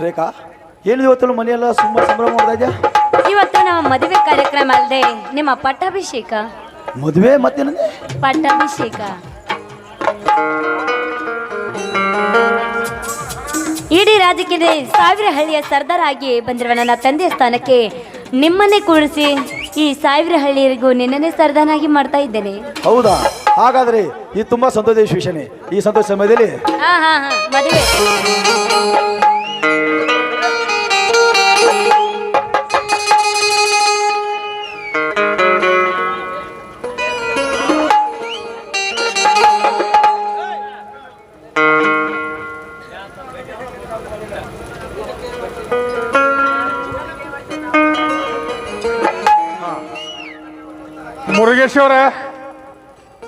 ರೇಖಾ, ಏನಿದೆ ಇವತ್ತು ಮನೆಯೆಲ್ಲ ಸಂಭ್ರಮ ಮಾಡ್ತಾ ಇದ್ಯಾ? ಇವತ್ತು ನಮ್ಮ ಮದುವೆ ಕಾರ್ಯಕ್ರಮ ಅಲ್ಲದೆ ನಿಮ್ಮ ಪಟ್ಟಾಭಿಷೇಕ. ಮದುವೆ ಮತ್ತೇನಂದೆ? ಪಟ್ಟಾಭಿಷೇಕ. ಇಡೀ ರಾಜ್ಯಕ್ಕೆ ಸಾವಿರ ಹಳ್ಳಿಯ ಸರ್ದಾರ ಆಗಿ ಬಂದಿರುವ ನನ್ನ ತಂದೆಯ ಸ್ಥಾನಕ್ಕೆ ನಿಮ್ಮನ್ನೇ ಕೂರಿಸಿ ಈ ಸಾವಿರ ಹಳ್ಳಿಯರಿಗೂ ನಿನ್ನನ್ನೇ ಸರ್ದಾನಾಗಿ ಮಾಡ್ತಾ ಇದ್ದೇನೆ. ಹೌದಾ? ಹಾಗಾದ್ರೆ ಇದು ತುಂಬಾ ಸಂತೋಷ ವಿಷಯನೇ. ಈ ಸಂತೋಷ ಸಮಯದಲ್ಲಿ ಮದುವೆ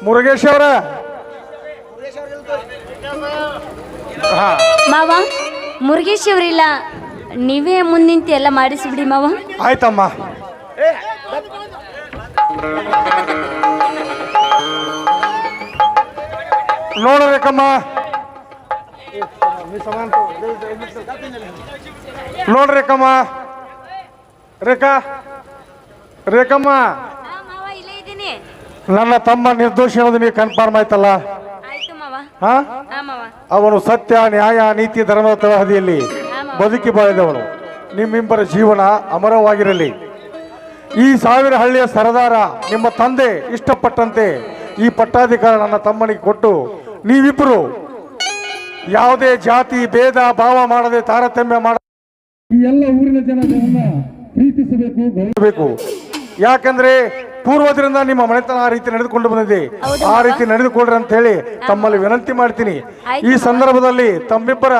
ಮುರುಗೇಶ್ವರ ಮಾವ, ಮುರುಗೇಶ್ ಅವರಿಲ್ಲ, ನೀವೇ ಮುಂದಿಂತಿ ಎಲ್ಲ ಮಾಡಿಸಿಬಿಡಿ ಮಾವ. ಆಯ್ತಮ್ಮ. ನೋಡ್ಬೇಕಮ್ಮ, ನೋಡ್ರಿಕಮ್ಮ. ರೇಖಮ್ಮ, ನನ್ನ ತಮ್ಮ ನಿರ್ದೋಷಿ ಅನ್ನೋದು ನೀವು ಕನ್ಫರ್ಮ್ ಆಯ್ತಲ್ಲ? ಅವನು ಸತ್ಯ, ನ್ಯಾಯ, ನೀತಿ, ಧರ್ಮದ ತಳಹದಿಯಲ್ಲಿ ಬದುಕಿ ಬಾಳಿದವನು. ನಿಮ್ಮಿಬ್ಬರ ಜೀವನ ಅಮರವಾಗಿರಲಿ. ಈ ಸಾವಿರ ಹಳ್ಳಿಯ ಸರದಾರ ನಿಮ್ಮ ತಂದೆ ಇಷ್ಟಪಟ್ಟಂತೆ ಈ ಪಟ್ಟಾಧಿಕಾರ ನನ್ನ ತಮ್ಮನಿಗೆ ಕೊಟ್ಟು ನೀವಿಬ್ಬರು ಯಾವುದೇ ಜಾತಿ ಭೇದ ಭಾವ ಮಾಡದೆ ತಾರತಮ್ಯ ಮಾಡ ಈ ಎಲ್ಲ ಊರಿನ ಜನರನ್ನ ಪ್ರೀತಿಸಬೇಕು, ಗೌರವಿಸಬೇಕು. ಯಾಕಂದ್ರೆ ಪೂರ್ವದಿಂದ ನಿಮ್ಮ ಮನೆತನ ಆ ರೀತಿ ನಡೆದುಕೊಂಡು ಬಂದಿದೆ. ಆ ರೀತಿ ನಡೆದುಕೊಳ್ಳ್ರಿ ಅಂತ ಹೇಳಿ ತಮ್ಮಲ್ಲಿ ವಿನಂತಿ ಮಾಡ್ತೀನಿ. ಈ ಸಂದರ್ಭದಲ್ಲಿ ತಮ್ಮಿಬ್ಬರ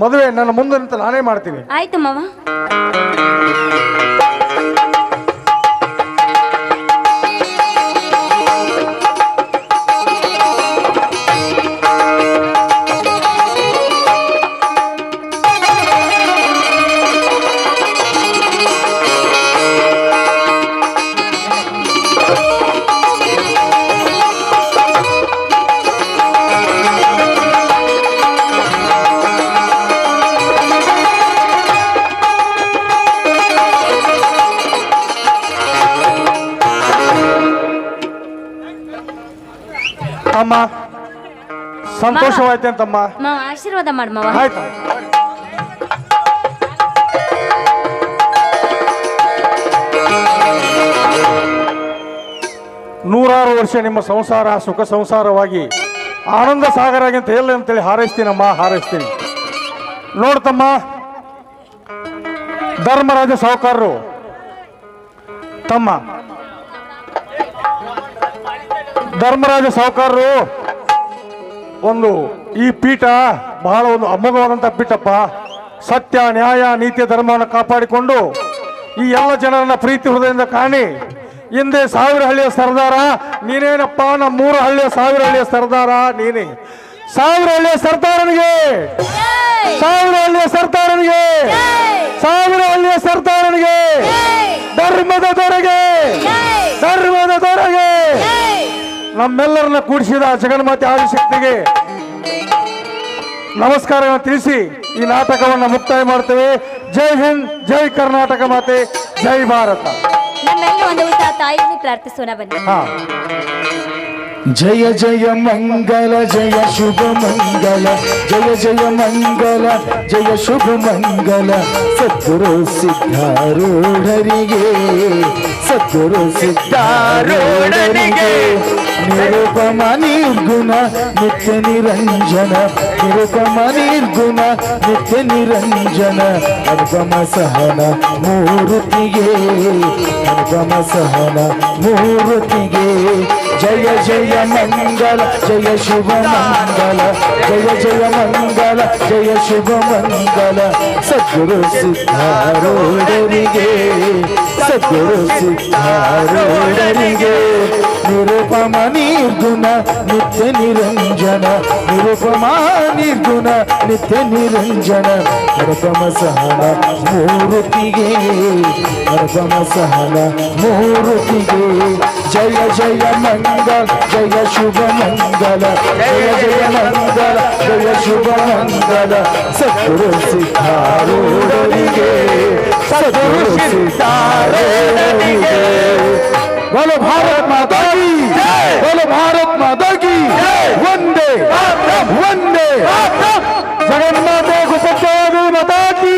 ಮದುವೆ ನನ್ನ ಮುಂದೆ ನಿಂತು ನಾನೇ ಮಾಡ್ತೀನಿ. ಆಯ್ತು ಮಾವ. ಅಮ್ಮ, ಸಂತೋಷವಾಯ್ತು ಅಂತಮ್ಮ. ಆಶೀರ್ವಾದ ಮಾಡು ಮಾವ. ಆಯ್ತು. ನೂರಾರು ವರ್ಷ ನಿಮ್ಮ ಸಂಸಾರ ಸುಖ ಸಂಸಾರವಾಗಿ ಆನಂದ ಸಾಗರ ಅಂತ ಹೇಳಿ ಅಂತೇಳಿ ಹಾರೈಸ್ತೀನಮ್ಮ, ಹಾರೈಸ್ತೀನಿ. ನೋಡ್ತಮ್ಮ, ಧರ್ಮರಾಜ ಸಾಹುಕಾರರು ತಮ್ಮ ಧರ್ಮರಾಜ ಸಾಹುಕಾರರು ಒಂದು ಈ ಪೀಠ ಬಹಳ ಒಂದು ಅಮೋಘವಾದಂಥ ಪೀಠಪ್ಪ. ಸತ್ಯ, ನ್ಯಾಯ, ನೀತಿ, ಧರ್ಮವನ್ನು ಕಾಪಾಡಿಕೊಂಡು ಈ ಎಲ್ಲ ಜನರನ್ನ ಪ್ರೀತಿ ಹೃದಯದಿಂದ ಕಾಣಿ. ಹಿಂದೆ ಸಾವಿರ ಹಳ್ಳಿಯ ಸರ್ದಾರ ನೀನೇನಪ್ಪ, ನಮ್ಮ 3 ಹಳ್ಳಿಯ ಸಾವಿರ ಹಳ್ಳಿಯ ಸರ್ದಾರ ನೀನೇ. ಸಾವಿರ ಹಳ್ಳಿಯ ಸರ್ದಾರನಿಗೆ, ಸಾವಿರ ಹಳ್ಳಿಯ ಸರ್ದಾರನಿಗೆ, ಸಾವಿರ ಹಳ್ಳಿಯ ಸರ್ದಾರನಿಗೆ, ಧರ್ಮದ ದೊರೆಗೆ, ಧರ್ಮದ ದೊರೆಗೆ, ನಮ್ಮೆಲ್ಲರನ್ನ ಕೂಡಿಸಿದ ಜಗನ್ಮಾತೆ ಆದಿಶಕ್ತಿಗೆ ನಮಸ್ಕಾರವನ್ನು ತಿಳಿಸಿ ಈ ನಾಟಕವನ್ನು ಮುಕ್ತಾಯ ಮಾಡ್ತೇವೆ. ಜೈ ಹಿಂದ್, ಜೈ ಕರ್ನಾಟಕ ಮಾತೆ, ಜೈ ಭಾರತ. ನಮ್ಮೆಲ್ಲ ಒಂದು ಉಳಿದ ತಾಯಿಯನ್ನು ಪ್ರಾರ್ಥಿಸೋಣ ಬನ್ನಿ. ಜಯ ಜಯ ಮಂಗಲ, ಜಯ ಶುಭ ಮಂಗಲ, ಜಯ ಜಯ ಮಂಗಲ, ಜಯ ಶುಭ ಮಂಗಲ. ಸದ್ಗುರು ಸಿದ್ಧಾರೂಢರಿಗೆ, ಸದ್ಗುರು ಸಿದ್ಧಾರೂಢರಿಗೆ. ನಿರುಪಮ ನಿರ್ಗುಣ ನಿತ್ಯ ನಿರಂಜನ, ನಿರುಪಮ ನಿರ್ಗುಣ ನಿತ್ಯ ನಿರಂಜನ. ಅನುಪಮ ಸಹನ ಮೂರ್ತಿಗೆ, ಅನುಪಮ ಸಹನ ಮೂರ್ತಿಗೆ. ಜಯ ಜಯ ಮಂಗಲ, ಜಯ ಶುಭ ಮಂಗಲ, ಜಯ ಜಯ ಮಂಗಲ, ಜಯ ಶುಭ ಮಂಗಲ. ಸದ್ಗುರು ಸಿದ್ಧಾರೂಢರಿಗೆ, ಸದ್ಗುರು ಸಿದ್ಧಾರೂಢರಿಗೆ. ನಿರುಪಮ ನಿರ್ಗುಣ ನಿತ್ಯ ನಿರಂಜನ, ನಿರುಪಮ ನಿರ್ಗುಣ ನಿತ್ಯ ನಿರಂಜನ. ಅನುಪಮ ಸಹನ ಮೂರ್ತಿಗೆ, ಅನುಪಮ ಸಹನ ಮೂರ್ತಿಗೆ. ಜಯ ಜಯ ಮಂಗಲ, ಮಂಗಲ ಜಯ ಶುಭ ಮಂಗಲ ಜಯ ಜಯ ಮಂಗಲ ಜಯ ಶುಭ ಮಂಗಲ ಸದ್ಗುರು ಸಿದ್ಧಾರೂಢರಿಗೆ ಸದ್ಗುರು ಸಿದ್ಧಾರೂಢರಿಗೆ बोलो भारत माता की बोलो भारत माता की वंदे वंदे जगन्नाथे गुप्तेश्वरी माता की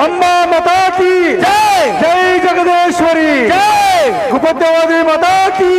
अम्मा माता की जय जगदेश्वरी गुप्तेश्वरी माता की